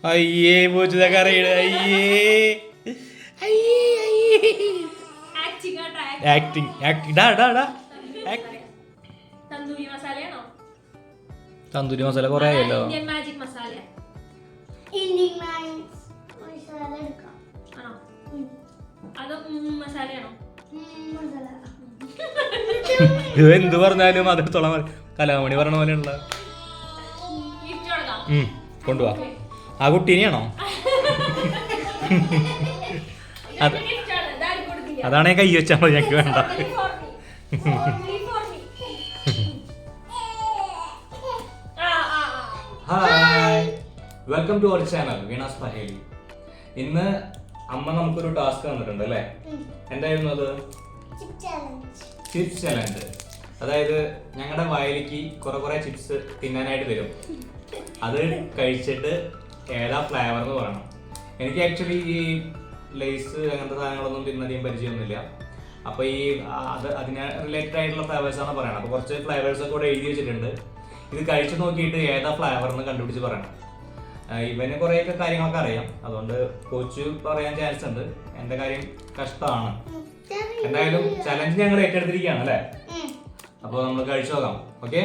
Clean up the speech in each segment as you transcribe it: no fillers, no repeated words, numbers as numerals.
അയ്യേ പൂച്ചതൊക്കെ അറിയണ അയ്യേ ആക്ടിങ് ആക്ടിങ് തന്തൂരി മസാല കുറേ ആയല്ലോ. ഇത് എന്ത് പറഞ്ഞാലും അതെടുത്തോളാം. കലാമണി പറഞ്ഞ പോലെയുള്ള കൊണ്ടുപോവാ. ആ കുട്ടീനെയാണോ? അതാണെ കൈ വെച്ചാൽ മതി, ഞങ്ങൾക്ക് വേണ്ട. Hi, welcome to our channel Veena's Paheli. ഇന്ന് അമ്മ നമുക്കൊരു ടാസ്ക് തന്നിട്ടുണ്ട് അല്ലേ? എന്തായിരുന്നു അത്? Chips challenge. അതായത് ഞങ്ങളുടെ വയലിക്ക് കുറെ ചിപ്സ് തിന്നാനായിട്ട് തരും. അത് കഴിച്ചിട്ട് ഏതാ ഫ്ലേവർ എന്ന് പറയണം. എനിക്ക് ആക്ച്വലി ഈ ലേസ് അങ്ങനത്തെ സാധനങ്ങളൊന്നും തിന്നധികം പരിചയമൊന്നുമില്ല. അപ്പോൾ ഈ അതിന് റിലേറ്റഡ് ആയിട്ടുള്ള ഫ്ലേവേഴ്സാണ് പറയണം. അപ്പോൾ കുറച്ച് ഫ്ലേവേഴ്സൊക്കെ കൂടെ എഴുതി വെച്ചിട്ടുണ്ട്. ഇത് കഴിച്ചു നോക്കിയിട്ട് ഏതാ ഫ്ലേവർ എന്ന് കണ്ടുപിടിച്ച് പറയണം. ഇവന് കുറേയൊക്കെ കാര്യങ്ങളൊക്കെ അറിയാം, അതുകൊണ്ട് കോച്ച് പറയാൻ ചാൻസ് ഉണ്ട്. എൻ്റെ കാര്യം കഷ്ടമാണ്. എന്തായാലും ചലഞ്ച് ഞങ്ങൾ ഏറ്റെടുത്തിരിക്കുകയാണ് അല്ലേ? അപ്പോൾ നമ്മൾ കഴിച്ചു നോക്കാം. ഓക്കെ,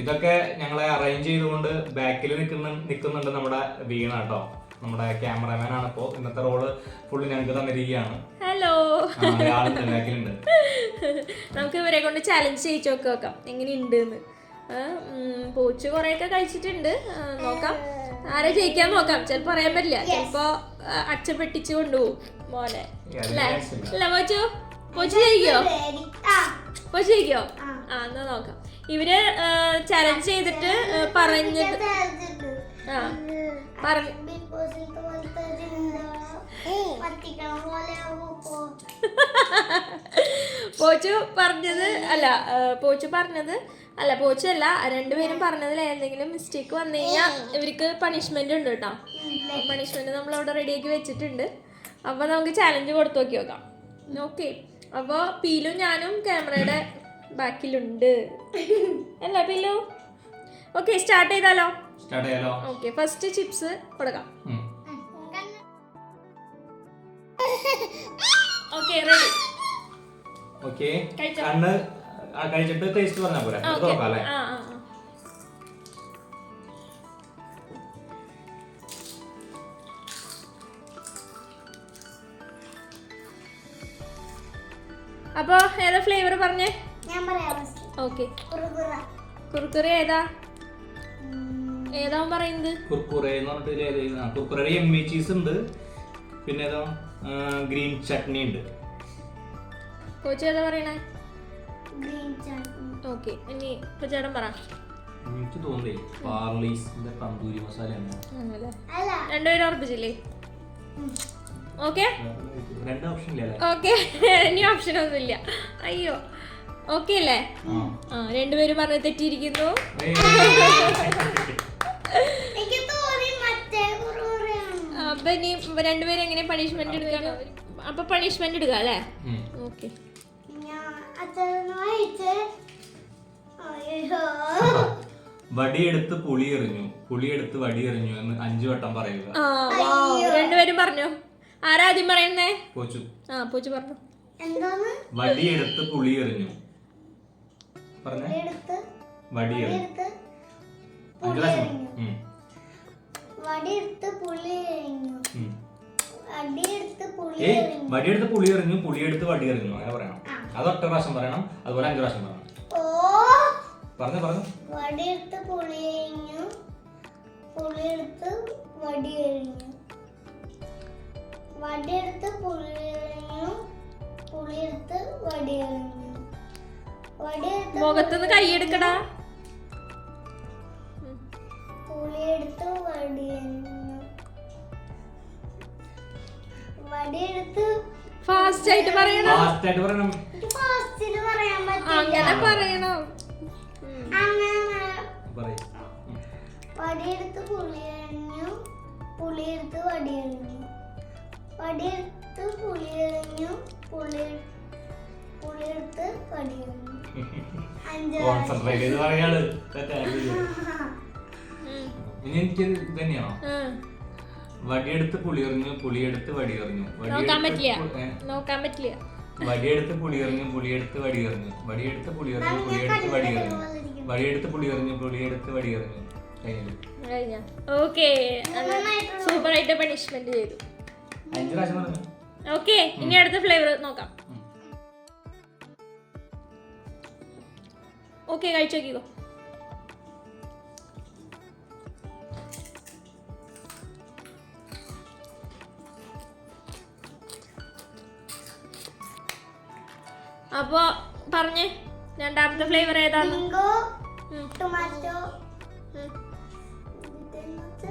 ഇതൊക്കെ ഞങ്ങളെ അറേഞ്ച് ചെയ്തുകൊണ്ട് ബാക്കിൽ നിൽക്കുന്നുണ്ട് നമ്മുടെ വീണ കേട്ടോ. നമ്മുടെ ക്യാമറമാൻ ആണ്. ഇപ്പോൾ ഇന്നത്തെ റോള് ഫുള്ള് ഞങ്ങൾക്ക് തന്നിരിക്കുകയാണ്. ഹലോ, ബാക്കിലുണ്ട്. നമുക്ക് ഇവരെ കൊണ്ട് ചലഞ്ച് ചെയ്യിച്ചു നോക്കാം എങ്ങനെയുണ്ട് എന്ന്. പോച്ച് കുറെയൊക്കെ കഴിച്ചിട്ടുണ്ട്, നോക്കാം ആരെ ജയിക്കാൻ നോക്കാം. ചിലപ്പോ അറിയാൻ പറ്റില്ല, ചിലപ്പോ അച്ഛൻ പെട്ടിച്ച് കൊണ്ടുപോകും മോനെ. അല്ല പോച്ചു, പോച്ച് ജയിക്കോ? പോച്ച് ജയിക്കോ? ആ, എന്നാ നോക്കാം. ഇവര് ചലഞ്ച് ചെയ്തിട്ട് പറഞ്ഞത് പോച്ചു പോച്ചല്ല, രണ്ടുപേരും പറഞ്ഞതിൽ എന്തെങ്കിലും മിസ്റ്റേക്ക് വന്നു കഴിഞ്ഞാൽ ഇവർക്ക് പണിഷ്മെന്റ് ഉണ്ട് കേട്ടോ. പണിഷ്മെന്റ് നമ്മൾ അവിടെ റെഡിയാക്കി വെച്ചിട്ടുണ്ട്. അപ്പൊ നമുക്ക് ചലഞ്ച് കൊടുത്തു നോക്കാം. ഓക്കെ, അപ്പൊ പീലും ഞാനും ക്യാമറയുടെ ബാക്കിലുണ്ട് അല്ല പീലു? ഓക്കെ, സ്റ്റാർട്ട് ചെയ്താലോ? ഓക്കെ, ഫസ്റ്റ് ചിപ്സ് കൊടുക്കാം. Okay, ready. ഓക്കെ, കണ്ണ് കഴിച്ചിട്ട് ടേസ്റ്റ് പറഞ്ഞാ പോരെ? നോക്കാല്ലേ? അപ്പൊ ഏതാ ഫ്ലേവർ പറഞ്ഞേ? ഓക്കെ, കുർക്കുറെ ഏതാ പറയുന്നത്? കുർക്കുറെ എന്ന് പറഞ്ഞിട്ട് കുർക്കുറയുടെ എമ്മി ചീസ് ഉണ്ട്, പിന്നെ ഏതോ ഗ്രീൻ ചട്നി ഉണ്ട്. കോച്ച് ഏതാ പറയണേ? ഓക്കെ, ഇനി ഇപ്പൊ ചേട്ടൻ പറ. എനിക്ക് തോന്നി പാർലീസിന്റെ തന്തൂരി മസാല രണ്ടുപേരും ഉറപ്പിച്ചില്ലേ? ഓക്കെ, രണ്ട് ഓപ്ഷൻ ഇല്ല. ഓക്കെ, ഇനി ഓപ്ഷൻ ഒന്നുമില്ല. അയ്യോ, ഓക്കെ അല്ലേ? രണ്ടുപേരും പറഞ്ഞ് തെറ്റിയിരിക്കുന്നു. അപ്പൊ ഇനി രണ്ടുപേരും എങ്ങനെ പണിഷ്മെന്റ് എടുക്കാണ്? അപ്പൊ പണിഷ്മെന്റ് എടുക്കാം അല്ലേ? ഓക്കെ, വടിയെടുത്ത് പുളിയെടുത്ത് വടി എറിഞ്ഞു എന്ന് 5 വട്ടം പറയുക. രണ്ടുപേരും പറഞ്ഞോ. ആരാദ്യം പറയുന്നേ? പോച്ചു. പോച്ചു പറഞ്ഞു. വടിയെടുത്ത് പുളി എറിഞ്ഞു. വടിയെടുത്ത് പുളി എറിഞ്ഞു, പുളിയെടുത്ത് വടി എറിഞ്ഞു. അങ്ങനെ പറയണം. അത് 8 പ്രാവശ്യം പറയണം, അതുപോലെ 5 പ്രാവശ്യം പറയണം. പറഞ്ഞു. വടിയെടുത്ത് പുളി എറിഞ്ഞു, പുളിയെടുത്ത് വടി എറിഞ്ഞു. വടിയെടുത്ത് പുളി എറിഞ്ഞു, പുളിയെടുത്ത് വടി എറിഞ്ഞു. മുഖത്തുനിന്ന് കൈയെടുക്കടാ. പുളിയെടുത്ത് വടി എറിഞ്ഞു. വടിയെടുത്ത് ഫാസ്റ്റ് ആയിട്ട് പറയണം. ഫാസ്റ്റില് പറയാൻ പറ്റില്ല. അങ്ങനെ പറയണം. വടിയെടുത്ത് പുളി എറിഞ്ഞു, പുളിയെടുത്ത് വടി എറിഞ്ഞു. വടിയെടുത്ത് പുളി എറിഞ്ഞു, പുളിയെടുത്ത് വടി എറിഞ്ഞു. ഇനി എനിക്ക് ഇത് തന്നെയാണോ? ഉം. വടിയെടുത്ത് പുളിയെറിഞ്ഞു, പുളിയെടുത്ത് വടിയെറിഞ്ഞു, നോക്കാൻ പറ്റില്ല. നോക്കാൻ പറ്റില്ല. വടിയെടുത്ത് പുളിയെറിഞ്ഞു, പുളിയെടുത്ത് വടിയെറിഞ്ഞു, വടിയെടുത്ത് പുളിയെറിഞ്ഞു, പുളിയെടുത്ത് വടിയെറിഞ്ഞു, വടിയെടുത്ത് പുളിയെറിഞ്ഞു, പുളിയെടുത്ത് വടിയെറിഞ്ഞു. കഴിഞ്ഞു. ഓക്കെ, സൂപ്പർ ആയിട്ട് പണിഷ്മെന്റ് ചെയ്തു. 5 പ്രാവശ്യം പറഞ്ഞു. ഓക്കെ, ഇനി അടുത്ത ഫ്ലേവർ നോക്കാം. ഓക്കെ, കഴിച്ചു നോക്കിക്കോ. അപ്പൊ പറഞ്ഞേ, രണ്ടാമത്തെ ഫ്ലേവർ ഏതാണ്? Mango, tomato,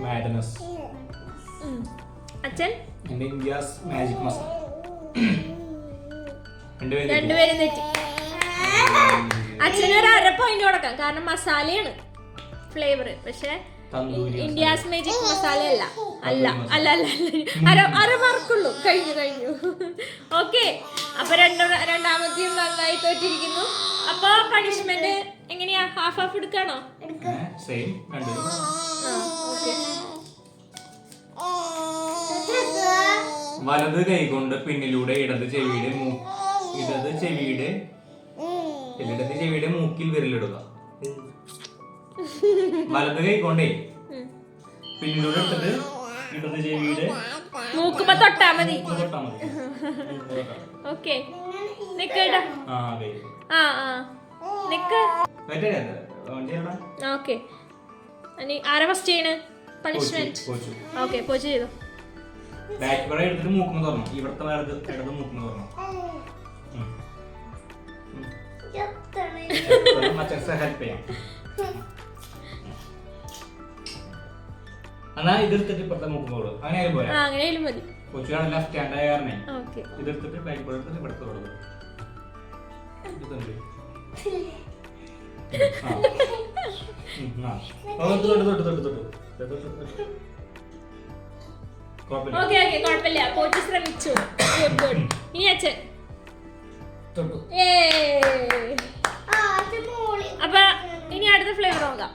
madness. അച്ഛൻ എന്റെ ഇന്ത്യാസ് മാജിക് മസാല. രണ്ടുപേരും തെറ്റി. അച്ഛന് ഒരു 1/2 പോയിന്റ് കൊടുക്കാം, കാരണം മസാലയാണ് ഫ്ലേവർ. പക്ഷെ ഇന്ത്യാസ് മാജിക് മസാല അല്ല. അല്ല അല്ല അല്ല, അര മാർക്കുള്ളൂ. കഴിഞ്ഞു. ഓക്കെ, അപ്പൊ രണ്ടാമത്തെയും നന്നായി തോറ്റിരിക്കുന്നു. അപ്പൊ പണിഷ്മെന്റ് എങ്ങനെയാ? ഹാഫ് എടുക്കാണോ? വലത് കൈകൊണ്ട് പിന്നിലൂടെ ഇടത് ചെവിയുടെ മൂക്കിൽ വിരലിടുക. വലത് കൈകൊണ്ടേ പിന്നിലൂടെ എടുത്തിട്ട് ഇടത് ചെവിയുടെ മൂക്കുമ്പോ തൊട്ടാ മതി. ഓക്കെ, നിക്കടാ. നിക്ക്. ഓക്കെ, ആരാ ഫസ്റ്റ് ചെയ്യണ? പണിഷ്മെന്റ്. ഓക്കെ, പോച്ച് ചെയ്തു. ബാക്ക് എടുത്തിട്ട് മൂക്കുമ്പോ തുറന്നു. ഇവിടുത്തെ ഇടത് മൂക്കുമ്പോ തുറന്നു. ഹെൽപ്പ് ചെയ്യാം. എന്നാ ഇതെടുത്തിട്ട് ഇപ്പുറത്തെ മൂക്കുമ്പോളൂ. അങ്ങനെ പോലെ അങ്ങനെയാലും മതി. കൊച്ചുകാണ് ലെഫ്റ്റ് ഹാൻഡ് ആയ കാരണേ ഇതെടുത്തിട്ട് ബാക്ക് ബോൾ എടുത്തിട്ട് ഇവിടുത്തെ കൊടുക്കും. ഓക്കെ, കുഴപ്പമില്ല. കോച്ച് ശ്രമിച്ചു. ഇനി അച്ഛൻ. അപ്പൊ ഇനി അടുത്ത ഫ്ലേവർ നോക്കാം.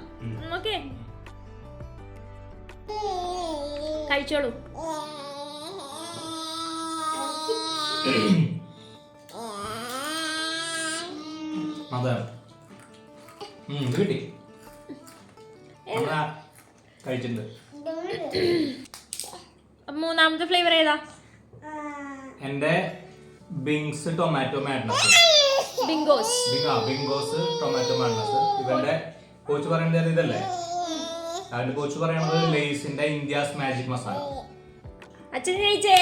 ഓക്കെ, കഴിച്ചോളൂ. കിട്ടി, കഴിച്ചിട്ടുണ്ട്. മൂന്നാമത്തെ ഫ്ലേവർ ഏതാ? എന്റെ ബിങ്സ് tomato madness. Bingo's tomato madness. ഇവന്റെ കോച്ച് പറയേണ്ടത് ഇതല്ലേ? അതിന്റെ കോച്ച് പറയണത് ലേസിന്റെ ഇന്ത്യാസ് മാജിക് മസാല. അച്ഛൻ ജയിച്ചേ.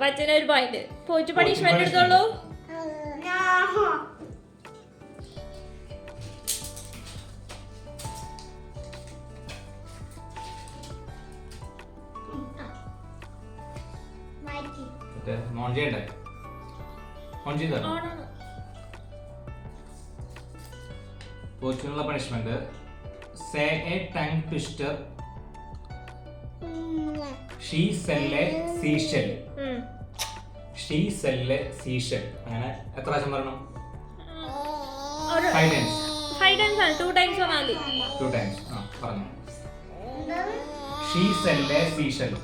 അച്ഛന് ഒരു പോയിന്റ്. കോച്ച് പണിഷ്മെന്റ് എടുത്തോളൂ. ഓൺ ചെയ്യണ്ടേ? ഓൺ ചെയ്തോ? കോച്ചിനുള്ള punishment say a tongue twister she sell a seashell. She sell a seashell. അങ്ങനെ എത്ര പ്രാവശ്യം പറയണം? 5 times. 5 times ആണ്. 2 times പറഞ്ഞാല് 2 times. പറഞ്ഞു. She sell a seashell.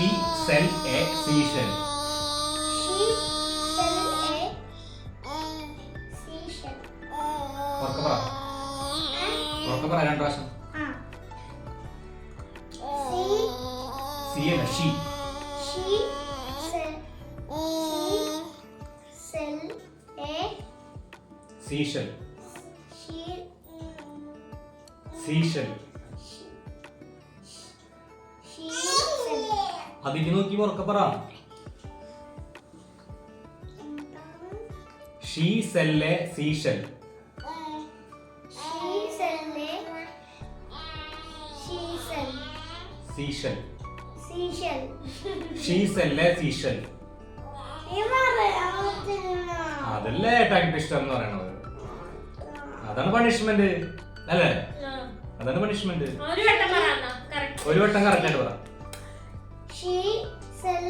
She sell a seashell. ഉറക്കെ പറ 2 പ്രാവശ്യം. സീ അല്ല, ഷീ. Seashell. Seashell. അതിക്ക് നോക്കി ഉറക്കെ പറ. She sell a seashell. Seashell. She sell a seashell. അതല്ലേ ടങ് ട്വിസ്റ്റർ എന്ന് പറയണത്. അതാണ് പണിഷ്മെന്റ് അല്ലേ? അതാണ് പണിഷ്മെന്റ്. ഒരു വട്ടം കറക്റ്റ് ആയിട്ട് പറ. She sell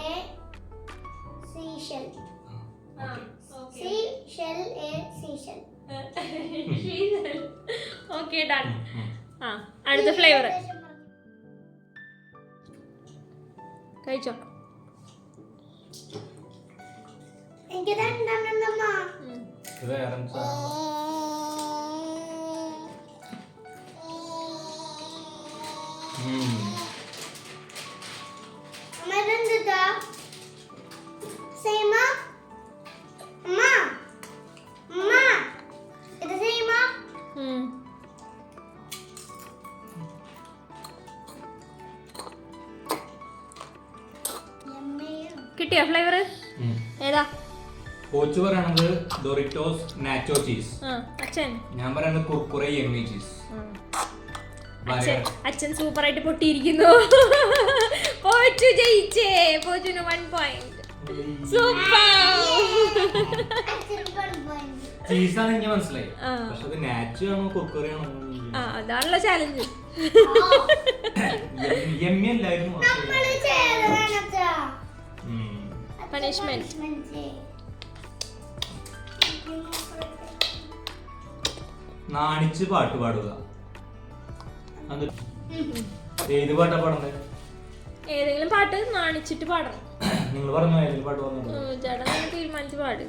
a seashell. Seashell, a seashell. Okay done. ആ അടുത്ത ഫ്ലേവർ കഴിച്ചോ. എനിക്ക് രണ്ടെണ്ണമ്മ. ഇത് വേറെ എന്താ? അമ്മ ഇതെന്താ? സേമ? അമ്മ? അമ്മ? ഇത് സേമ? കിട്ടിയോ ഫ്ലേവർ? ഏതാ? കോച്ച് പറയണത് ഡോറിറ്റോസ് നാച്ചോ ചീസ്. അച്ഛൻ ഞാൻ പറയുന്നത് കുർക്കുറെ യമ്മി ചീസ്. അച്ഛൻ സൂപ്പർ ആയിട്ട് പൊട്ടിയിരിക്കുന്നു. പോച്ചു ജയിച്ചേ. പോച്ചുന് 1 പോയിന്റ്. സൂപ്പർ. ചീസാണ് എനിക്ക് മനസ്സിലായി. പക്ഷെ അത് നാച്ചോ ആണോ കുർക്കുറെ ആണോ? അതാണല്ലോ ചാലഞ്ച്. യമ്മി അല്ലായിരുന്നു. പണിഷ്മെന്റ്. നാണിച്ച് പാട്ട് പാടുക. ഏത് പാട്ടാ പാടണ്ടേ? ഏതെങ്കിലും പാട്ട് നാണിച്ചിട്ട് പാടണം. നിങ്ങൾ പറഞ്ഞു ഏതെങ്കിലും പാട്ട് പറഞ്ഞു. ചേട്ടാ നിങ്ങൾ തീരുമാനിച്ച് പാട്.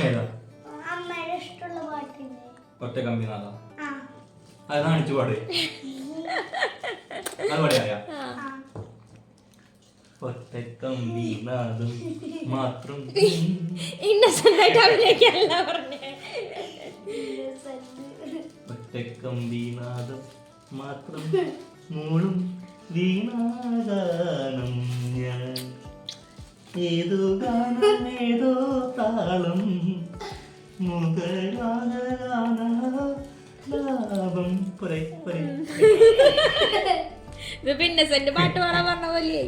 ഏതാ? അമ്മയുടെ ഇഷ്ടമുള്ള പാട്ടില്ലേ? ഒറ്റ കമ്പിനാഥ. അത് നാണിച്ച് പാട്. അത് പാടിയാ? ഒറ്റ കമ്പിനാഥം മാത്രം. ഇന്നസെന്റ് ആയിട്ട് അഭിനയിക്കാനല്ല പറഞ്ഞേ. ഒറ്റ കമ്പിനാഥം മാത്രം മൂളും വീണാഗാനം ഞാൻ. ഏതോ ഗാനം ഏതോ താളം മുഖലാപം. ഇത് ഇന്നസെന്റ് പാട്ട് പാടാൻ പറഞ്ഞ പോലെ.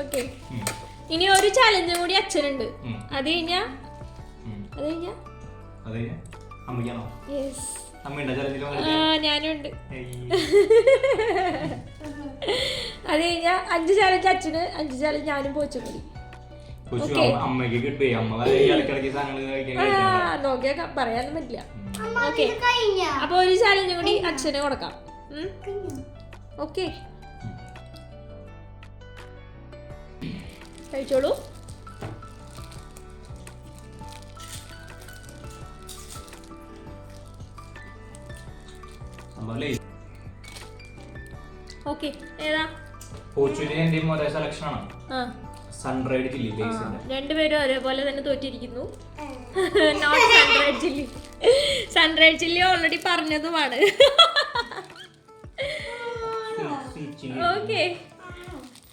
ഓക്കെ, ഇനി ഒരു ചാലഞ്ചും കൂടി അച്ഛനുണ്ട്. അത് കഴിഞ്ഞാ അമ്മയ്ക്കാണോ? യെസ്, ഞാനുണ്ട്. അത് കഴിഞ്ഞാ 5 ചാലഞ്ച് അച്ഛന്, 5 ചാലഞ്ച് ഞാനും പോച്ചും കൂടി. നോക്കിയാ പറയാനൊന്നും പറ്റില്ല. ഓക്കെ, അപ്പൊ ഒരു ചാലഞ്ചും കൂടി അച്ഛന് കൊടുക്കാം. ഓക്കെ, കഴിച്ചോളൂ. ഓക്കെ, ഏതാ? സൺറൈഡ് ചില്ലി. രണ്ടുപേരും ഒരേപോലെ തന്നെ തോറ്റിരിക്കുന്നു. നോട്ട് സൺറൈഡ് ചില്ലി. സൺറൈഡ് ചില്ലി ഓൾറെഡി പറഞ്ഞതുമാണ്. ഓക്കെ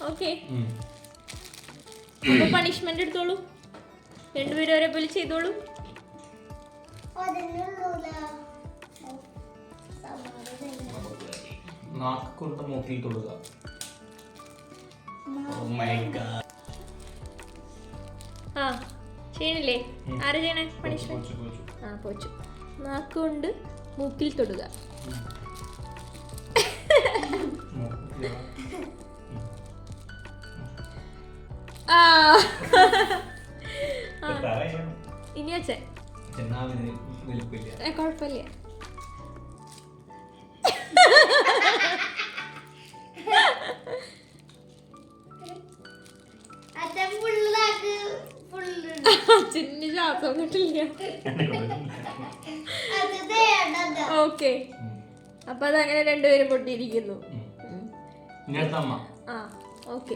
ഓക്കെ, അപ്പൊ പണിഷ്മെന്റ് എടുത്തോളൂ. രണ്ടുപേരും ഒരേപോലെ ചെയ്തോളൂ. നാക്ക് കൊണ്ട് മൂക്കിൽ തൊടുക. ആ ചെയ്യണില്ലേ? ആരാ ചെയ്യണേ പണിഷ്മെന്റ്? ആ പോച്ചു. നാക്ക് കൊണ്ട് മൂക്കിൽ തൊടുക. ഇനി അച്ഛൻ കുഴപ്പമില്ല. അച്ഛന് ശ്വാസം കിട്ടില്ല. ഓക്കെ, അപ്പൊ അതങ്ങനെ രണ്ടുപേരും പൊട്ടിയിരിക്കുന്നു. ആ ഓക്കെ,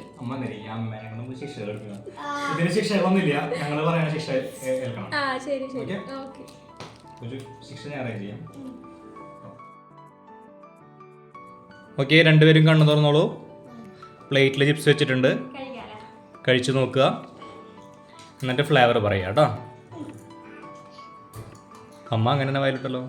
ശിക്ഷ ഒന്നുമില്ല, ഞങ്ങള് പറയുന്ന ശിക്ഷ ഏൽക്കണം. ആ ശരി ശരി. ഓക്കെ, ശിക്ഷ ഞാൻ അറേഞ്ച് ചെയ്യാം. ഓക്കെ, രണ്ടുപേരും കണ്ണു തുറന്നോളൂ. പ്ലേറ്റിൽ ചിപ്സ് വെച്ചിട്ടുണ്ട്, കഴിച്ചു നോക്കുക. എന്നിട്ട് ഫ്ലേവർ പറയാം കേട്ടോ. അമ്മ അങ്ങനെ തന്നെ വായിലിട്ടല്ലോ.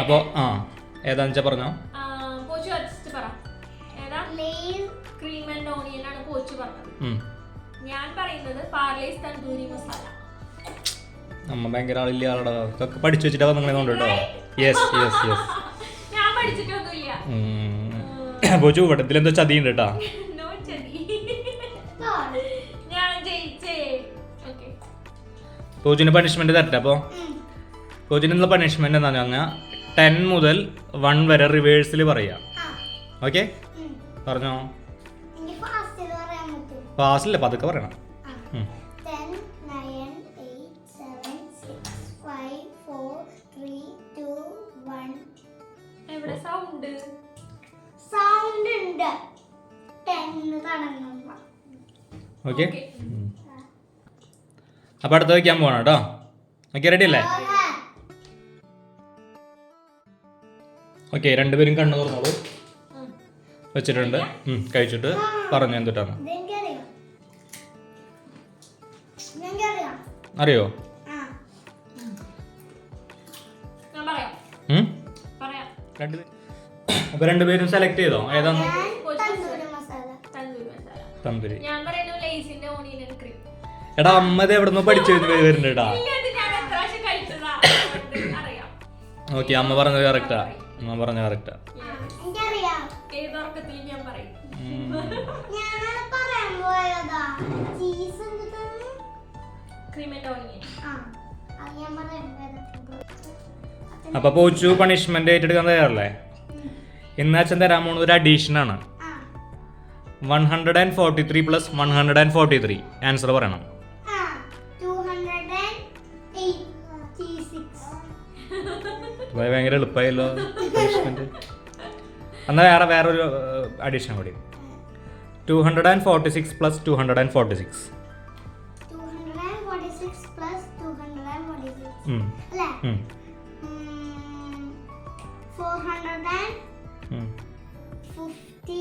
അപ്പോ ഏതാന്ന് വെച്ചാ പറഞ്ഞോ. ക്രീം ആൻഡ് ഓണിയൻ ആണ് പോച്ചു പറഞ്ഞത്. ഞാൻ പറയുന്നത് പാർലേസ് തന്തൂരി മസാല. അമ്മ ഭയങ്കര ആളില്ല ആളടാ ഇതൊക്കെ പഠിച്ചു വെച്ചിട്ടാ നിങ്ങളെ കൊണ്ട് കേട്ടോ. Yes yes yes. ഞാൻ പഠിച്ചിട്ടൊന്നുമില്ല. പോച്ചു ഇവിടെ ഇതിലെന്തോ ചതിയുണ്ട് കേട്ടാ. No ചതി. ഞാൻ ജയിച്ചേ. ഓക്കേ. പോച്ചുവിന് പണിഷ്മെന്റ് തരട്ടെ. അപ്പോൾ പോച്ചുവിനുള്ള പണിഷ്മെന്റ് എന്താണെന്ന് പറഞ്ഞാൽ 10 മുതൽ 1 വരെ റിവേഴ്സിൽ പറയാം. ഓക്കെ പറഞ്ഞോ. ഫാസ്റ്റില്ല പതുക്കെ പറയണം. 10, 9, 8, 7, 6, 5, 4, 3, 2, 1. എവിടെ സൗണ്ട്? സൗണ്ട് ഉണ്ട്. 10 തുടങ്ങുമ്പോ. ഓക്കെ അപ്പൊ അടുത്ത് വയ്ക്കാൻ പോകണം കേട്ടോ. ഓക്കെ റെഡി അല്ലേ? ഓക്കെ രണ്ടുപേരും കണ്ണു തുറന്നോളൂ. വെച്ചിട്ടുണ്ട്. കഴിച്ചിട്ട് പറഞ്ഞു എന്തിട്ടാണ് അറിയോ? ഞാൻ പറയാം. പറയാം. അപ്പൊ രണ്ടുപേരും സെലക്ട് ചെയ്തോ ഏതാണ്? തന്തൂരി മസാല. തന്തൂരി മസാല. തന്തൂരി. ഞാൻ പറയുന്നു ലേസിന്റെ ഓണിയൻ ക്രീം. എടാ അമ്മ ഇത് എവിടെ നിന്ന് പഠിച്ചു വരുന്നുണ്ട് കേട്ടാ. ഇല്ല, ഇത് ഞാൻ എത്ര പ്രാവശ്യം കഴിച്ചതാ. അതുകൊണ്ട് അറിയാം. ഓക്കെ അമ്മ പറഞ്ഞത് കറക്റ്റാ. അമ്മ പറഞ്ഞ കറക്റ്റാ. എനിക്കറിയാം. ഏത് ഉറക്കത്തിൽ ഞാൻ പറയും. ഞാനാണ് പറയാൻ പോയതാ. ചീസ് എന്തിട്ടാണ്? Cream and onion. അത് ഞാൻ പറയാൻ പോയതാ. അപ്പൊ പോച്ചു പണിഷ്മെന്റ് ഏറ്റെടുക്കാൻ തയ്യാറല്ലേ? ഇന്ന് അച്ഛൻ തരാൻ പോകുന്നത് ഒരു അഡീഷൻ ആണ്. 143 പ്ലസ് 143 ആൻസർ പറയണം. 286. ഭയങ്കര എളുപ്പമായല്ലോ പണിഷ്മെന്റ്. എന്നാൽ വേറൊരു അഡീഷൻ കൂടി. 246 പ്ലസ് 246. 246 plus 246. അല്ലേ? 450.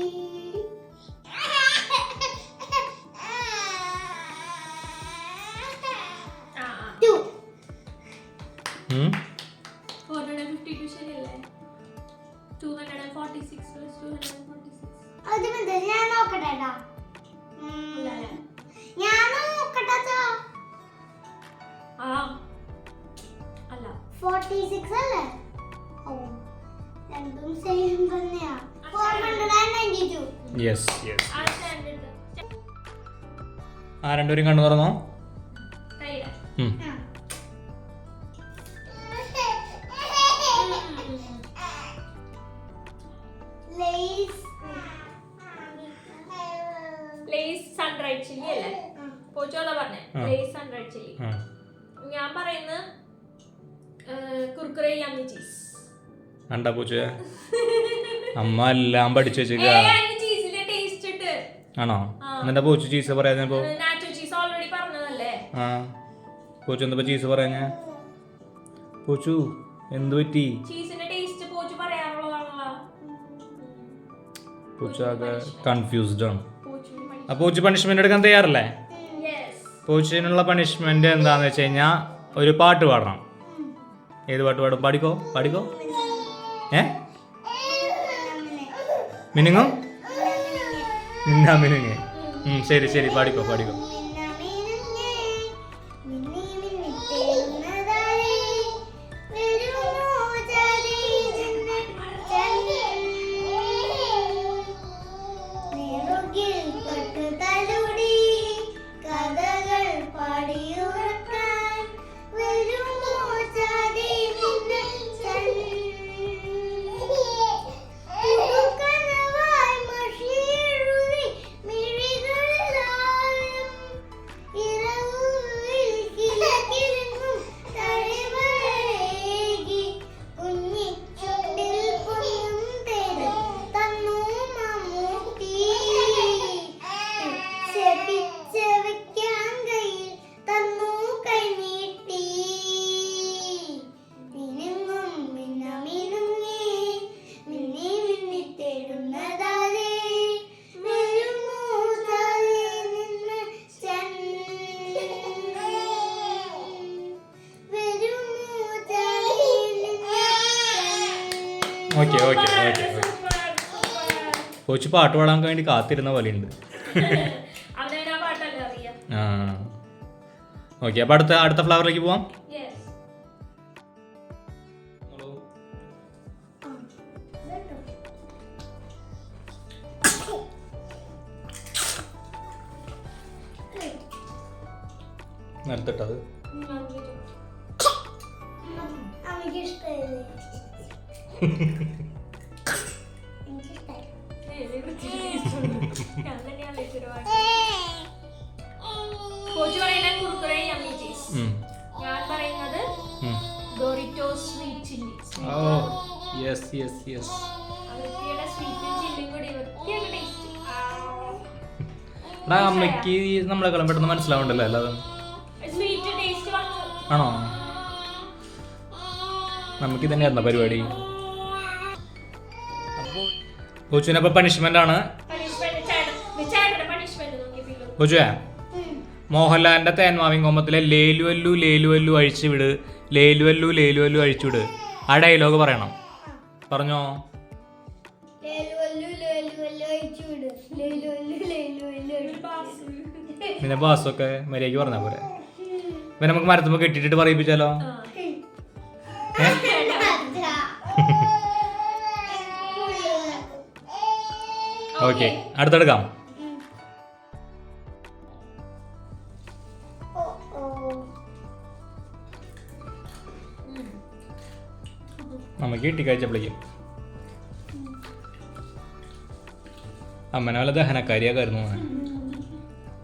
ആ 2. 452 ശരിയല്ലേ? 246 plus 246. അത് മതി. ഞാൻ നോക്കട്ടെ ട്ടോ. ഞാൻ നോക്കട്ടെ ട്ടോ. ആ അല്ല 46 അല്ലേ? ഓ രണ്ടും സെയിം തന്നെയാ. 492. Yes yes. ആ സ്റ്റാൻഡേർഡ് ആ രണ്ടുപേരും കണ്ണു തുറന്നോ. കൈയിടാം. ലേസ് സൺഡ്രൈഡ് ചില്ലി അല്ലേ? പോച്ചോള പറഞ്ഞേ ലേസ് സൺഡ്രൈഡ് ചില്ലി. ഞാൻ പറയുന്നത് കുർക്കുറെ യമ്മി ചീസ്. കണ്ടാ പോച്ചേ അമ്മ എല്ലാം പഠിച്ചു വെച്ചേക്ക. ചീസിന്റെ ടേസ്റ്റ് ഉണ്ട്. ആണോ? എന്നിട്ടാ പോച്ചു ചീസ് പറയാ. നാച്ചോ ചീസ് ഓൾറെഡി പറഞ്ഞതല്ലേ? ആ പോച്ചു എന്താ ചീസ് പറയാ? പോച്ചു എന്ത് പറ്റി? ചീസിന്റെ ടേസ്റ്റ് പോച്ചു പറയാറുള്ളതാണല്ലോ. പോച്ചു ആകെ കൺഫ്യൂസ്ഡ് ആണ്. അപ്പൊ പോച്ചു പണിഷ്മെന്റ് എടുക്കാൻ തയ്യാറല്ലേ? പോച്ചിനുള്ള പണിഷ്മെന്റ് എന്താന്ന് വെച്ച് കഴിഞ്ഞാ ഒരു പാട്ട് പാടണം. ഏത് പാട്ട് പാടും? പാടിക്കോ പാടിക്കോ. മിനുങ്ങോ? മിന്നാ മിനുങ്ങേ. ശരി ശരി പാടിക്കോ പാടിക്കോ. ഓക്കെ ഓക്കെ ഓക്കെ കൊച്ചു പാട്ട് പാടാൻ വേണ്ടി കാത്തിരുന്ന പോലെയുണ്ട്. ആ ഓക്കെ. അപ്പോൾ അടുത്ത ഫ്ലവറിലേക്ക് പോവാം. നിലത്തിട്ടത് അമ്മയ്ക്ക് ഇഷ്ടമായില്ലേ? എനിക്കിഷ്ടായി. കോച്ച് പറയുന്നത് കുർക്കുറെ യമ്മി ചീസ്. ഞാൻ പറയുന്നത് Doritos sweet chilli. Yes yes yes. അവരുടെ സ്വീറ്റും ചില്ലിയും കൂടി വൃത്തിയായിട്ട് ടേസ്റ്റ്. അമ്മയ്ക്ക് നമ്മളെക്കാളും പെട്ടെന്ന് മനസ്സിലാവണ്ടല്ലോ അല്ലാതെ. സ്വീറ്റ് ടേസ്റ്റ് വന്നു. ആണോ? നമുക്ക് തന്നെയായിരുന്നോ പരിപാടി? കോച്ചുവിനപ്പോൾ പണിഷ്മെന്റ് ആണ്. കോച്ചുവേ, മോഹൻലാലിന്റെ തേന്മാവിൻ കൊമ്പത്തിലെ ലേലുവല്ലു ലേലുവല്ലു അഴിച്ചുവിട്, ലേലുവല്ലു ലേലുവല്ലു അഴിച്ചുവിട്, ആ ഡയലോഗ് പറയണം. പറഞ്ഞോ. പിന്നെ ബാസൊക്കെ മര്യാദയ്ക്ക് പറഞ്ഞാൽ പോരെ. പിന്നെ നമുക്ക് മരത്തുമ്പോ കെട്ടിട്ടിട്ട് പറയിപ്പിച്ചാലോ? ഓക്കെ, അടുത്തെടുക്കാം. നമുക്ക് കിട്ടിക്കഴിച്ചപ്പോഴേക്കും അമ്മനെ വല്ല ദഹനക്കാരിയാക്കായിരുന്നു.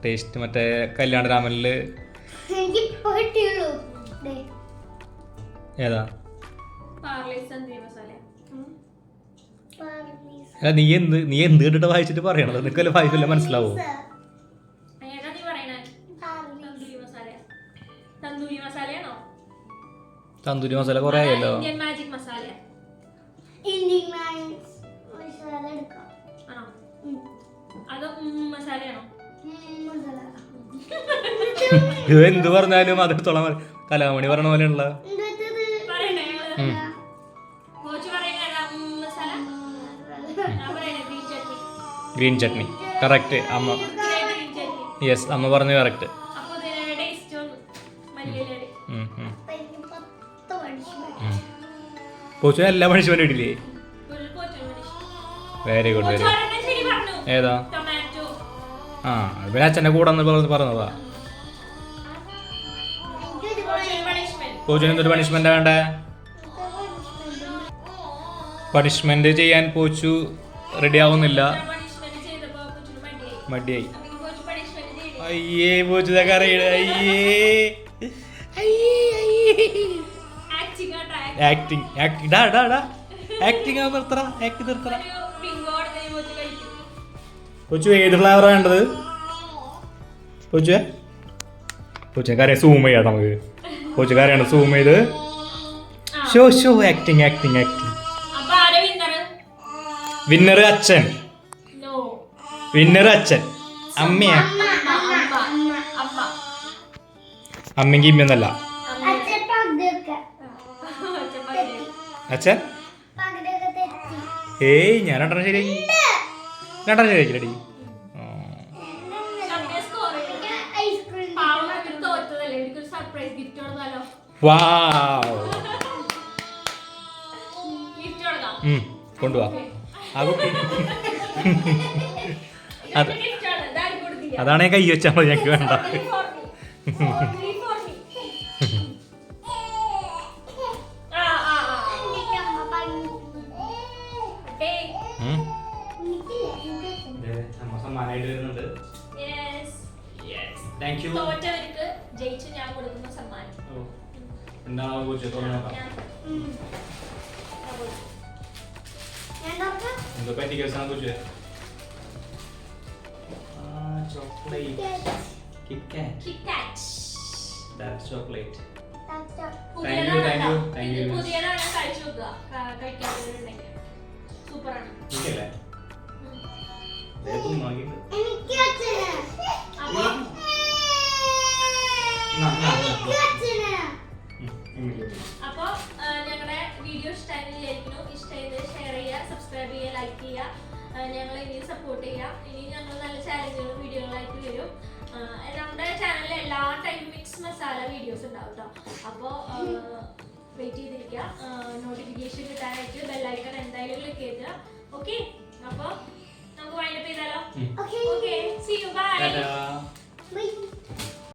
ടേസ്റ്റ് മറ്റേ കല്യാണ രാമനില് ഏതാ? അല്ല, നീ എന്ത് കണ്ടിട്ട് വായിച്ചിട്ട് പറയണത്? നിനക്ക് വല്ല വായിക്കില്ല മനസ്സിലാവോ? തന്തൂരി മസാല കുറെ ആയല്ലോ. ഇത് എന്ത് പറഞ്ഞാലും അതെടുത്തോളം കലാമണി പറഞ്ഞ പോലെയുള്ള ഗ്രീൻ ചട്നി. കറക്റ്റ് അമ്മ. യെസ്, അമ്മ പറഞ്ഞു കറക്റ്റ്. കോച്ചു എല്ലാ പണിഷ്മെന്റ് ഇടില്ലേ? Very good, very good. ഏതാ? ആ, പിന്നെ അച്ഛൻ്റെ കൂടെ പറഞ്ഞതാ. കോച്ചിന് എന്തൊരു പണിഷ്മെന്റാ വേണ്ടേ? പണിഷ്മെന്റ് ചെയ്യാൻ പോച്ചു റെഡി ആവുന്നില്ല, മടിയായി. അയ്യേ, പോച്ചതൊക്കെ അറിയണ. ആക്ടിങ് നിർത്തറ. കൊച്ചു ഏത് ഫ്ലേവറാ വേണ്ടത്? കൊച്ചുകാരെ സൂം ചെയ്യാം നമുക്ക്. കൊച്ചുകാരെയാണ് സൂം ചെയ്ത് ഷോ ആക്ടിങ്. വിന്നർ അച്ഛൻ. അമ്മയാ? അമ്മയ്ക്ക് ഇമ്മയൊന്നല്ല. അച്ഛൻ? ഏയ്, ഞാൻ രണ്ടെണ്ണം ശരിയാക്കില്ലടി. കൊണ്ടുപോവാ. അതാണ് കൈ വെച്ചാൽ മതി, ഞങ്ങൾക്ക് വേണ്ട. അപ്പൊ ഞങ്ങളുടെ വീഡിയോ ഇഷ്ടമായിരിക്കുന്നു. ഇഷ്ടമായത് ഷെയർ ചെയ്യുക, സബ്സ്ക്രൈബ് ചെയ്യുക, ലൈക്ക് ചെയ്യുക. ഞങ്ങളെ ഇനി സപ്പോർട്ട് ചെയ്യുക. ഇനി ഞങ്ങൾ നല്ല ചാലഞ്ചുകളും വീഡിയോകളായിട്ട് വരും. നമ്മുടെ ചാനലിൽ എല്ലാ ടൈം മിക്സ് മസാല വീഡിയോസ് ഉണ്ടാവും കേട്ടോ. അപ്പോൾ വെയിറ്റ് ചെയ്തിരിക്കുക. നോട്ടിഫിക്കേഷൻ കിട്ടാനായിട്ട് ബെല്ലൈക്കൺ എന്തായാലും ക്ലിക്ക് ചെയ്യുക. ഓക്കെ, അപ്പോൾ നമുക്ക് വൈൻഡപ്പ് ചെയ്താലോ? Okay, see you, by.